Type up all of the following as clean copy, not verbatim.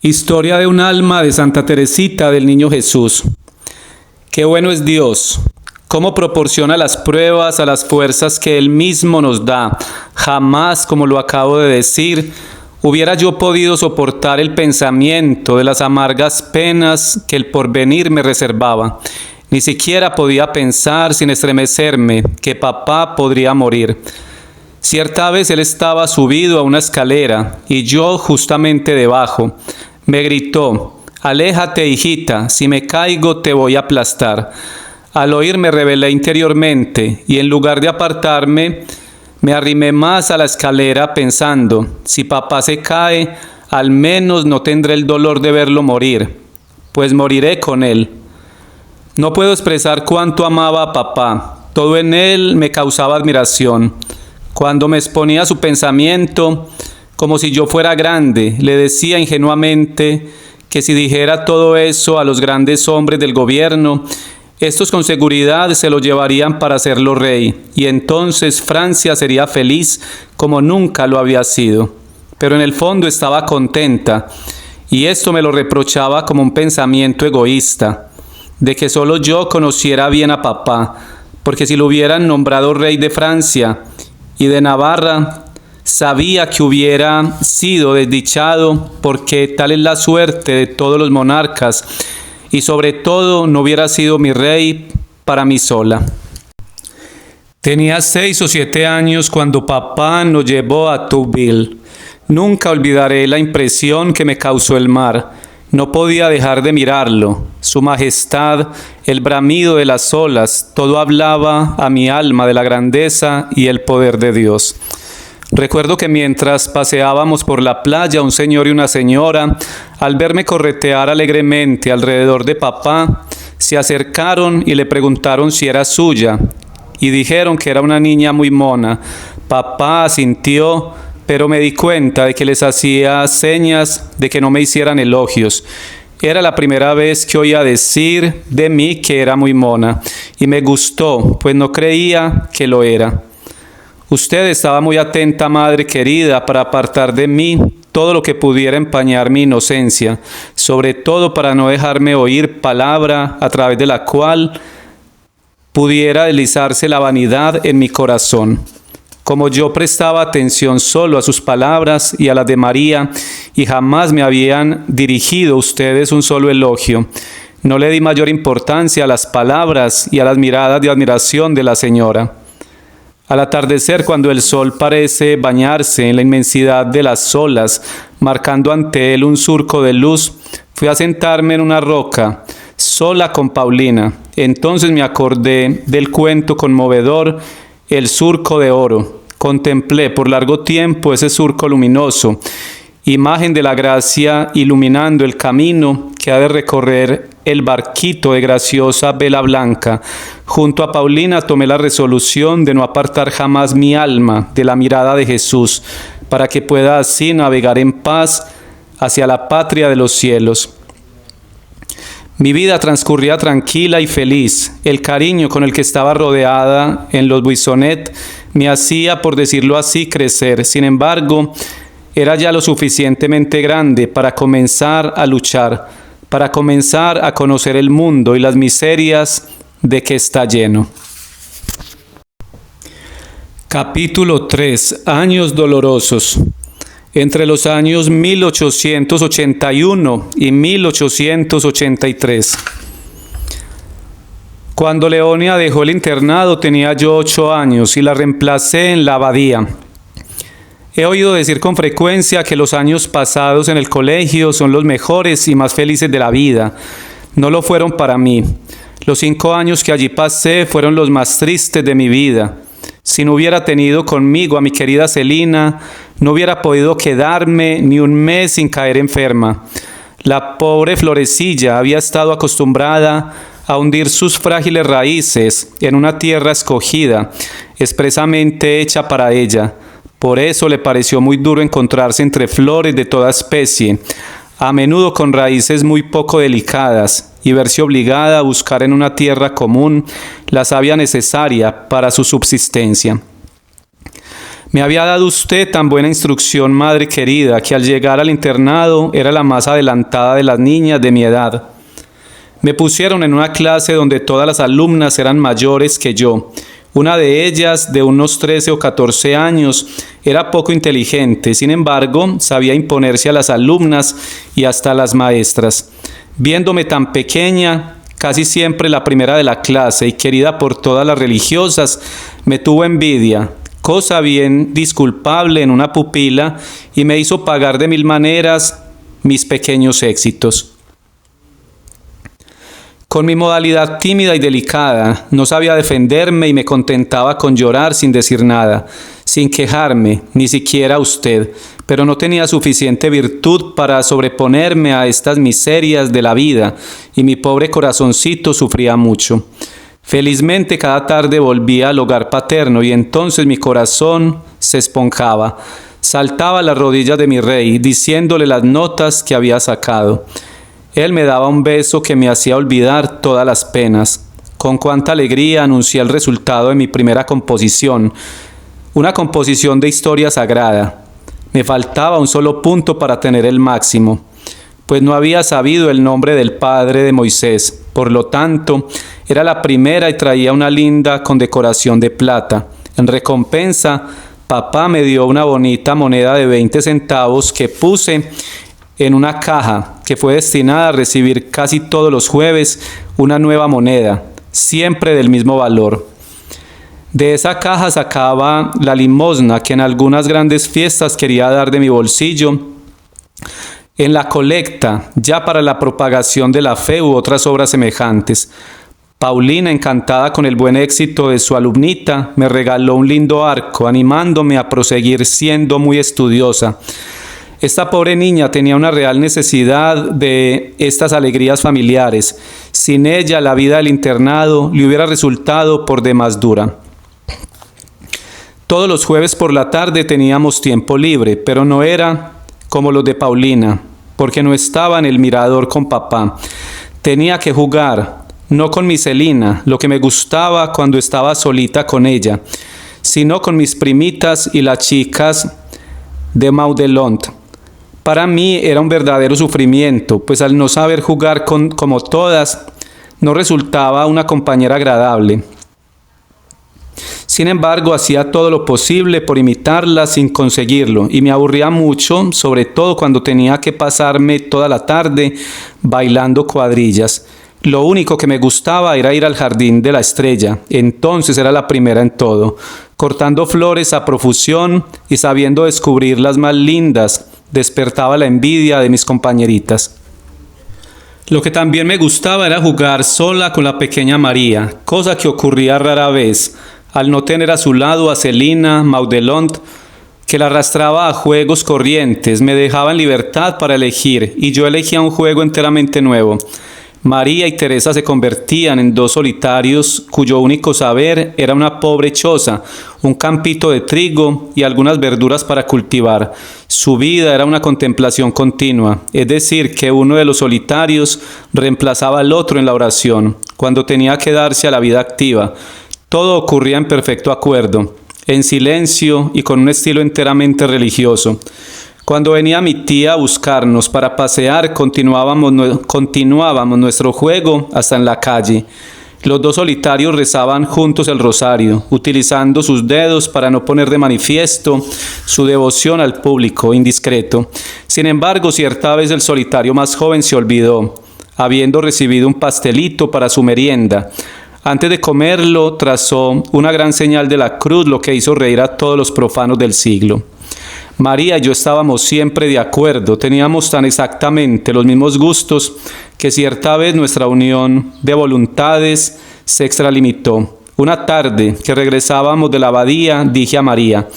Historia de un alma de Santa Teresita del Niño Jesús. Qué bueno es Dios, cómo proporciona las pruebas a las fuerzas que Él mismo nos da. Jamás, como lo acabo de decir, hubiera yo podido soportar el pensamiento de las amargas penas que el porvenir me reservaba. Ni siquiera podía pensar sin estremecerme que papá podría morir. Cierta vez él estaba subido a una escalera y yo justamente debajo. Me gritó: «Aléjate, hijita, si me caigo te voy a aplastar». Al oír me rebelé interiormente y en lugar de apartarme, me arrimé más a la escalera pensando: si papá se cae, al menos no tendré el dolor de verlo morir, pues moriré con él. No puedo expresar cuánto amaba a papá. Todo en él me causaba admiración. Cuando me exponía a su pensamiento, como si yo fuera grande, le decía ingenuamente que si dijera todo eso a los grandes hombres del gobierno, estos con seguridad se lo llevarían para hacerlo rey, y entonces Francia sería feliz como nunca lo había sido. Pero en el fondo estaba contenta, y esto me lo reprochaba como un pensamiento egoísta, de que solo yo conociera bien a papá, porque si lo hubieran nombrado rey de Francia y de Navarra, sabía que hubiera sido desdichado, porque tal es la suerte de todos los monarcas, y sobre todo no hubiera sido mi rey para mí sola. Tenía 6 o 7 años cuando papá nos llevó a Trouville. Nunca olvidaré la impresión que me causó el mar. No podía dejar de mirarlo. Su majestad, el bramido de las olas, todo hablaba a mi alma de la grandeza y el poder de Dios. Recuerdo que mientras paseábamos por la playa, un señor y una señora, al verme corretear alegremente alrededor de papá, se acercaron y le preguntaron si era suya, y dijeron que era una niña muy mona. Papá asintió, pero me di cuenta de que les hacía señas de que no me hicieran elogios. Era la primera vez que oía decir de mí que era muy mona, y me gustó, pues no creía que lo era. Usted estaba muy atenta, madre querida, para apartar de mí todo lo que pudiera empañar mi inocencia, sobre todo para no dejarme oír palabra a través de la cual pudiera deslizarse la vanidad en mi corazón. Como yo prestaba atención solo a sus palabras y a las de María, y jamás me habían dirigido ustedes un solo elogio, no le di mayor importancia a las palabras y a las miradas de admiración de la señora. Al atardecer, cuando el sol parece bañarse en la inmensidad de las olas, marcando ante él un surco de luz, fui a sentarme en una roca, sola con Paulina. Entonces me acordé del cuento conmovedor El surco de oro. Contemplé por largo tiempo ese surco luminoso, imagen de la gracia iluminando el camino que ha de recorrer el barquito de graciosa vela blanca. Junto a Paulina tomé la resolución de no apartar jamás mi alma de la mirada de Jesús, para que pueda así navegar en paz hacia la patria de los cielos. Mi vida transcurría tranquila y feliz. El cariño con el que estaba rodeada en los Buissonnet me hacía, por decirlo así, crecer. Sin embargo, era ya lo suficientemente grande para comenzar a luchar, para comenzar a conocer el mundo y las miserias de que está lleno. Capítulo 3. Años dolorosos. Entre los años 1881 y 1883. Cuando Leonia dejó el internado tenía yo 8 años y la reemplacé en la abadía. He oído decir con frecuencia que los años pasados en el colegio son los mejores y más felices de la vida. No lo fueron para mí. Los 5 años que allí pasé fueron los más tristes de mi vida. Si no hubiera tenido conmigo a mi querida Celina, no hubiera podido quedarme ni un mes sin caer enferma. La pobre florecilla había estado acostumbrada a hundir sus frágiles raíces en una tierra escogida, expresamente hecha para ella. Por eso le pareció muy duro encontrarse entre flores de toda especie, a menudo con raíces muy poco delicadas, y verse obligada a buscar en una tierra común la savia necesaria para su subsistencia. Me había dado usted tan buena instrucción, madre querida, que al llegar al internado era la más adelantada de las niñas de mi edad. Me pusieron en una clase donde todas las alumnas eran mayores que yo. Una de ellas, de unos 13 o 14 años, era poco inteligente, sin embargo, sabía imponerse a las alumnas y hasta a las maestras. Viéndome tan pequeña, casi siempre la primera de la clase y querida por todas las religiosas, me tuvo envidia, cosa bien disculpable en una pupila, y me hizo pagar de 1000 maneras mis pequeños éxitos. Con mi modalidad tímida y delicada, no sabía defenderme y me contentaba con llorar sin decir nada, sin quejarme, ni siquiera a usted, pero no tenía suficiente virtud para sobreponerme a estas miserias de la vida, y mi pobre corazoncito sufría mucho. Felizmente cada tarde volvía al hogar paterno y entonces mi corazón se esponjaba. Saltaba a las rodillas de mi rey, diciéndole las notas que había sacado. Él me daba un beso que me hacía olvidar todas las penas. Con cuánta alegría anuncié el resultado de mi primera composición, una composición de historia sagrada. Me faltaba un solo punto para tener el máximo, pues no había sabido el nombre del padre de Moisés. Por lo tanto, era la primera y traía una linda condecoración de plata. En recompensa, papá me dio una bonita moneda de 20 centavos que puse en una caja que fue destinada a recibir casi todos los jueves una nueva moneda, siempre del mismo valor. De esa caja sacaba la limosna que en algunas grandes fiestas quería dar de mi bolsillo, en la colecta, ya para la propagación de la fe u otras obras semejantes. Paulina, encantada con el buen éxito de su alumnita, me regaló un lindo arco, animándome a proseguir siendo muy estudiosa. Esta pobre niña tenía una real necesidad de estas alegrías familiares. Sin ella, la vida del internado le hubiera resultado por demás dura. Todos los jueves por la tarde teníamos tiempo libre, pero no era como los de Paulina, porque no estaba en el mirador con papá. Tenía que jugar, no con mi Celina, lo que me gustaba cuando estaba solita con ella, sino con mis primitas y las chicas de Maudelont. Para mí era un verdadero sufrimiento, pues al no saber jugar como todas, no resultaba una compañera agradable. Sin embargo, hacía todo lo posible por imitarla sin conseguirlo, y me aburría mucho, sobre todo cuando tenía que pasarme toda la tarde bailando cuadrillas. Lo único que me gustaba era ir al jardín de la Estrella, entonces era la primera en todo, cortando flores a profusión y sabiendo descubrir las más lindas. Despertaba la envidia de mis compañeritas. Lo que también me gustaba era jugar sola con la pequeña María, cosa que ocurría rara vez, al no tener a su lado a Celina Maudelont, que la arrastraba a juegos corrientes. Me dejaba en libertad para elegir, y yo elegía un juego enteramente nuevo. María y Teresa se convertían en dos solitarios cuyo único saber era una pobre choza, un campito de trigo y algunas verduras para cultivar. Su vida era una contemplación continua, es decir, que uno de los solitarios reemplazaba al otro en la oración, cuando tenía que darse a la vida activa. Todo ocurría en perfecto acuerdo, en silencio y con un estilo enteramente religioso. Cuando venía mi tía a buscarnos para pasear, continuábamos nuestro juego hasta en la calle. Los dos solitarios rezaban juntos el rosario, utilizando sus dedos para no poner de manifiesto su devoción al público indiscreto. Sin embargo, cierta vez el solitario más joven se olvidó, habiendo recibido un pastelito para su merienda. Antes de comerlo, trazó una gran señal de la cruz, lo que hizo reír a todos los profanos del siglo. María y yo estábamos siempre de acuerdo, teníamos tan exactamente los mismos gustos que cierta vez nuestra unión de voluntades se extralimitó. Una tarde que regresábamos de la abadía, dije a María: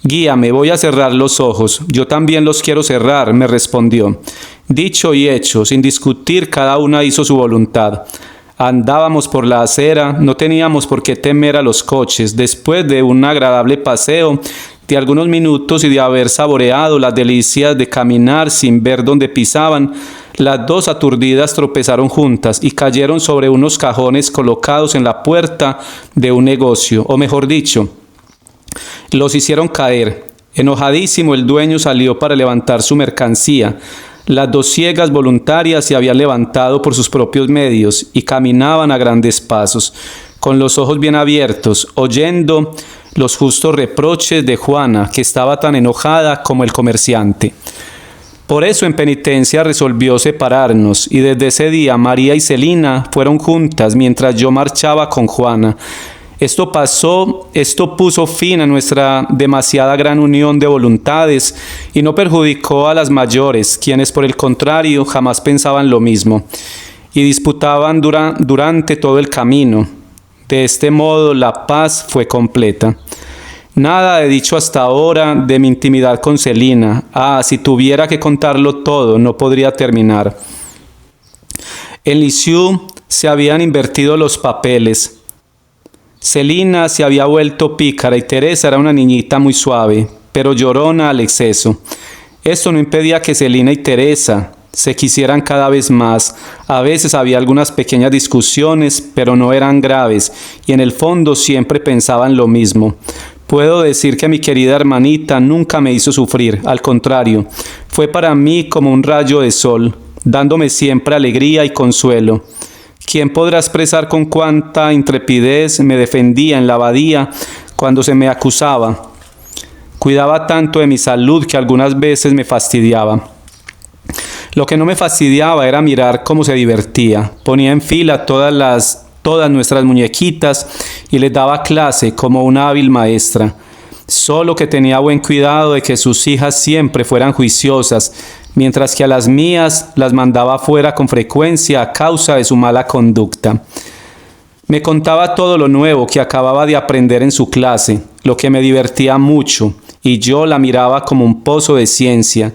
«Guíame, voy a cerrar los ojos». «Yo también los quiero cerrar», me respondió. Dicho y hecho, sin discutir, cada una hizo su voluntad. Andábamos por la acera, no teníamos por qué temer a los coches. Después de un agradable paseo de algunos minutos y de haber saboreado las delicias de caminar sin ver dónde pisaban, las dos aturdidas tropezaron juntas y cayeron sobre unos cajones colocados en la puerta de un negocio, o mejor dicho, Los hicieron caer. Enojadísimo, el dueño salió para levantar su mercancía. Las dos ciegas voluntarias se habían levantado por sus propios medios y caminaban a grandes pasos, con los ojos bien abiertos, oyendo los justos reproches de Juana, que estaba tan enojada como el comerciante. Por eso en penitencia resolvió separarnos, y desde ese día María y Celina fueron juntas mientras yo marchaba con Juana. Esto puso fin a nuestra demasiada gran unión de voluntades y no perjudicó a las mayores, quienes por el contrario jamás pensaban lo mismo y disputaban durante todo el camino. De este modo la paz fue completa. Nada he dicho hasta ahora de mi intimidad con Celina. Si tuviera que contarlo todo, no podría terminar. En Lisieux se habían invertido los papeles. Celina se había vuelto pícara y Teresa era una niñita muy suave, pero llorona al exceso. Esto no impedía que Celina y Teresa se quisieran cada vez más. A veces había algunas pequeñas discusiones, pero no eran graves, y en el fondo siempre pensaban lo mismo. Puedo decir que mi querida hermanita nunca me hizo sufrir, al contrario, fue para mí como un rayo de sol, dándome siempre alegría y consuelo. ¿Quién podrá expresar con cuánta intrepidez me defendía en la abadía cuando se me acusaba? Cuidaba tanto de mi salud que algunas veces me fastidiaba. Lo que no me fastidiaba era mirar cómo se divertía. Ponía en fila todas nuestras muñequitas y les daba clase como una hábil maestra. Solo que tenía buen cuidado de que sus hijas siempre fueran juiciosas, mientras que a las mías las mandaba fuera con frecuencia a causa de su mala conducta. Me contaba todo lo nuevo que acababa de aprender en su clase, lo que me divertía mucho, y yo la miraba como un pozo de ciencia.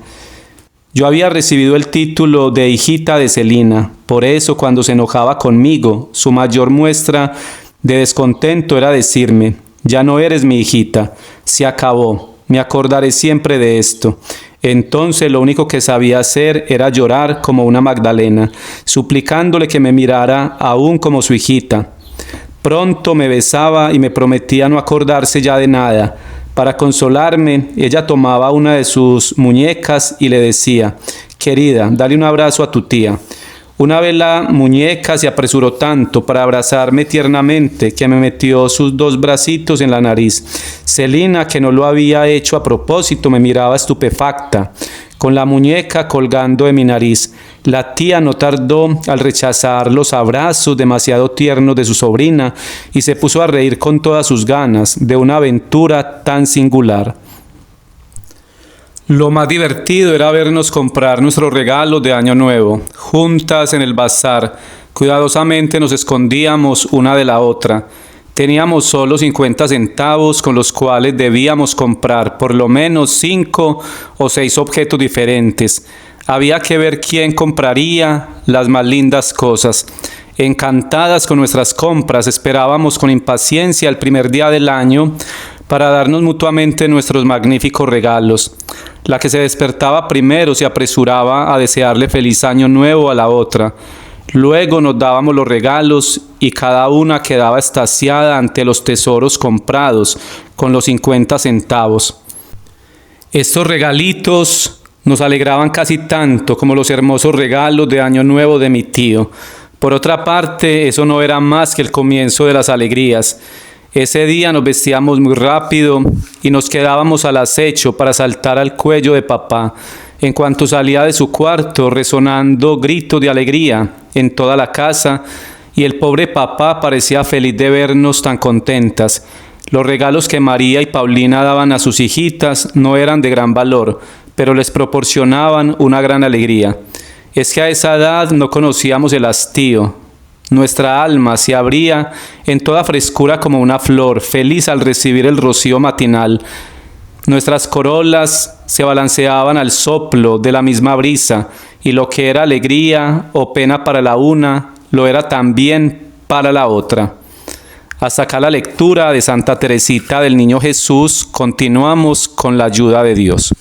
Yo había recibido el título de hijita de Celina, por eso cuando se enojaba conmigo, su mayor muestra de descontento era decirme: ya no eres mi hijita, se acabó, me acordaré siempre de esto. Entonces lo único que sabía hacer era llorar como una Magdalena, suplicándole que me mirara aún como su hijita. Pronto me besaba y me prometía no acordarse ya de nada. Para consolarme, ella tomaba una de sus muñecas y le decía: querida, dale un abrazo a tu tía. Una vez la muñeca se apresuró tanto para abrazarme tiernamente que me metió sus dos bracitos en la nariz. Celina, que no lo había hecho a propósito, me miraba estupefacta, con la muñeca colgando de mi nariz. La tía no tardó al rechazar los abrazos demasiado tiernos de su sobrina y se puso a reír con todas sus ganas de una aventura tan singular. Lo más divertido era vernos comprar nuestros regalos de Año Nuevo, juntas en el bazar. Cuidadosamente nos escondíamos una de la otra. Teníamos solo 50 centavos con los cuales debíamos comprar por lo menos 5 o 6 objetos diferentes. Había que ver quién compraría las más lindas cosas. Encantadas con nuestras compras, esperábamos con impaciencia el primer día del año para darnos mutuamente nuestros magníficos regalos. La que se despertaba primero se apresuraba a desearle feliz año nuevo a la otra. Luego nos dábamos los regalos y cada una quedaba extasiada ante los tesoros comprados con los 50 centavos. Estos regalitos nos alegraban casi tanto como los hermosos regalos de Año Nuevo de mi tío. Por otra parte, eso no era más que el comienzo de las alegrías. Ese día nos vestíamos muy rápido y nos quedábamos al acecho para saltar al cuello de papá en cuanto salía de su cuarto, resonando gritos de alegría en toda la casa, y el pobre papá parecía feliz de vernos tan contentas. Los regalos que María y Paulina daban a sus hijitas no eran de gran valor, pero les proporcionaban una gran alegría. Es que a esa edad no conocíamos el hastío. Nuestra alma se abría en toda frescura como una flor, feliz al recibir el rocío matinal. Nuestras corolas se balanceaban al soplo de la misma brisa, y lo que era alegría o pena para la una, lo era también para la otra. Hasta acá la lectura de Santa Teresita del Niño Jesús. Continuamos con la ayuda de Dios.